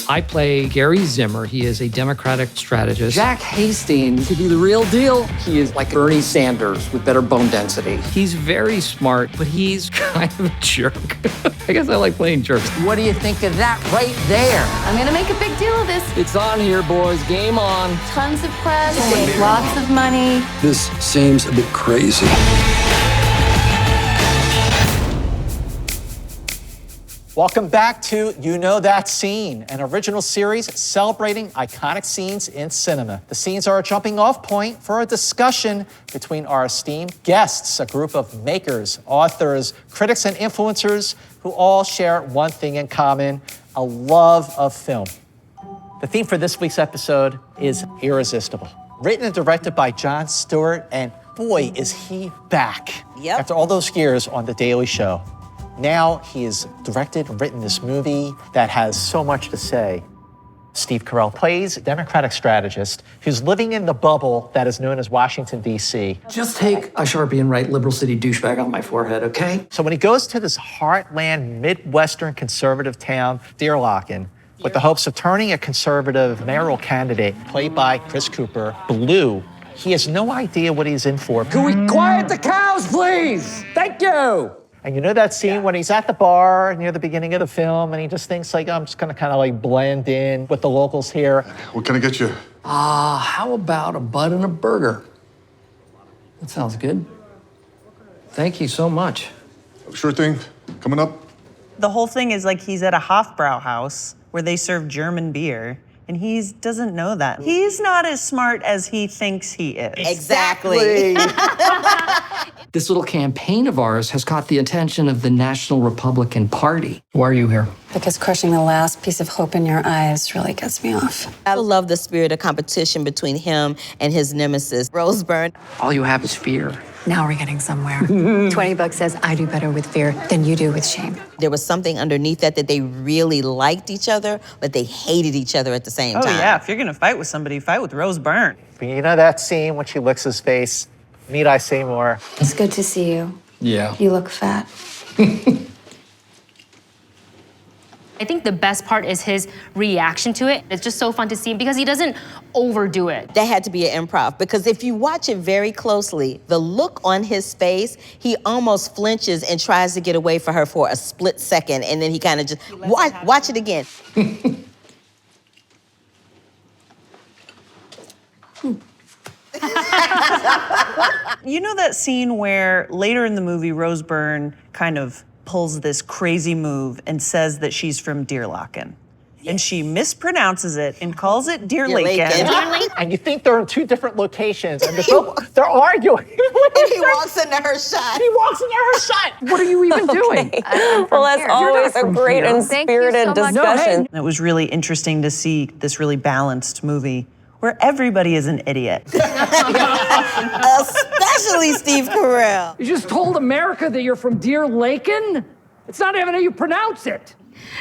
I play Gary Zimmer. He is a Democratic strategist. Jack Hastings could be the real deal. He is like Bernie Sanders with better bone density. He's very smart, but he's kind of a jerk. I guess I like playing jerks. What do you think of that right there? I'm gonna make a big deal of this. It's on here, boys. Game on. Tons of press, lots of money. This seems a bit crazy. Welcome back to You Know That Scene, an original series celebrating iconic scenes in cinema. The scenes are a jumping off point for a discussion between our esteemed guests, a group of makers, authors, critics, and influencers who all share one thing in common, a love of film. The theme for this week's episode is Irresistible. Written and directed by Jon Stewart, and boy, is he back after all those years on The Daily Show. Now he has directed and written this movie that has so much to say. Steve Carell plays a Democratic strategist who's living in the bubble that is known as Washington, D.C. Just take a Sharpie and write Liberal City douchebag on my forehead, okay? So when he goes to this heartland, Midwestern conservative town, Deerlocken, with the hopes of turning a conservative mayoral candidate, played by Chris Cooper, blue, he has no idea what he's in for. Can we quiet the cows, please? Thank you. And you know that scene when he's at the bar near the beginning of the film and he just thinks like, I'm just gonna kind of like blend in with the locals here. What can I get you? How about a bud and a burger? That sounds good. Thank you so much. Sure thing. Coming up. The whole thing is like he's at a Hofbrauhaus where they serve German beer, and he doesn't know that. He's not as smart as he thinks he is. Exactly. This little campaign of ours has caught the attention of the National Republican Party. Why are you here? Because crushing the last piece of hope in your eyes really gets me off. I love the spirit of competition between him and his nemesis, Rose Byrne. All you have is fear. Now we're getting somewhere. $20 says I do better with fear than you do with shame. There was something underneath that they really liked each other, but they hated each other at the same time. Oh yeah, if you're gonna fight with somebody, fight with Rose Byrne. You know that scene when she licks his face? Need I say more? It's good to see you. Yeah. You look fat. I think the best part is his reaction to it. It's just so fun to see him because he doesn't overdo it. That had to be an improv, because if you watch it very closely, the look on his face, he almost flinches and tries to get away from her for a split second, and then he kind of just, watch it again. You know that scene where later in the movie, Rose Byrne kind of pulls this crazy move and says that she's from Deerlocken. Yes. And she mispronounces it and calls it Deerlaken. And you think they're in two different locations and they're arguing. And he walks into her shot. He walks into her shot. What are you even doing? Well, that's always a great and spirited discussion. It was really interesting to see this really balanced movie where everybody is an idiot. Especially Steve Carell. You just told America that you're from Deerlaken? It's not even how you pronounce it.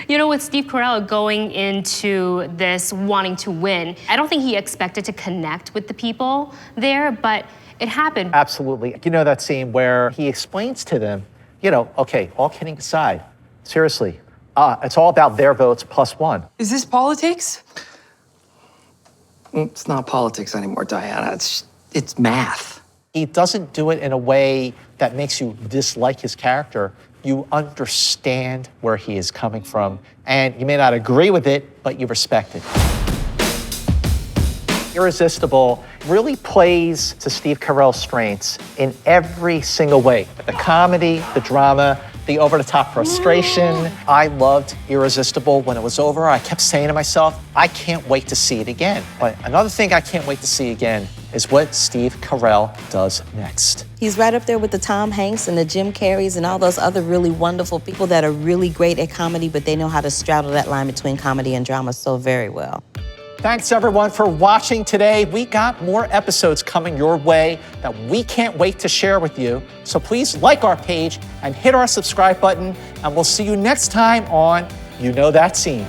You know, with Steve Carell going into this wanting to win, I don't think he expected to connect with the people there, but it happened. Absolutely. You know that scene where he explains to them, you know, okay, all kidding aside, seriously, it's all about their votes plus one. Is this politics? It's not politics anymore, Diana. It's math. He doesn't do it in a way that makes you dislike his character. You understand where he is coming from, and you may not agree with it, but you respect it. Irresistible really plays to Steve Carell's strengths in every single way. The comedy, the drama, the over-the-top frustration. I loved Irresistible. When it was over, I kept saying to myself, I can't wait to see it again. But another thing I can't wait to see again is what Steve Carell does next. He's right up there with the Tom Hanks and the Jim Carreys and all those other really wonderful people that are really great at comedy, but they know how to straddle that line between comedy and drama so very well. Thanks everyone for watching today. We got more episodes coming your way that we can't wait to share with you. So please like our page and hit our subscribe button, and we'll see you next time on You Know That Scene.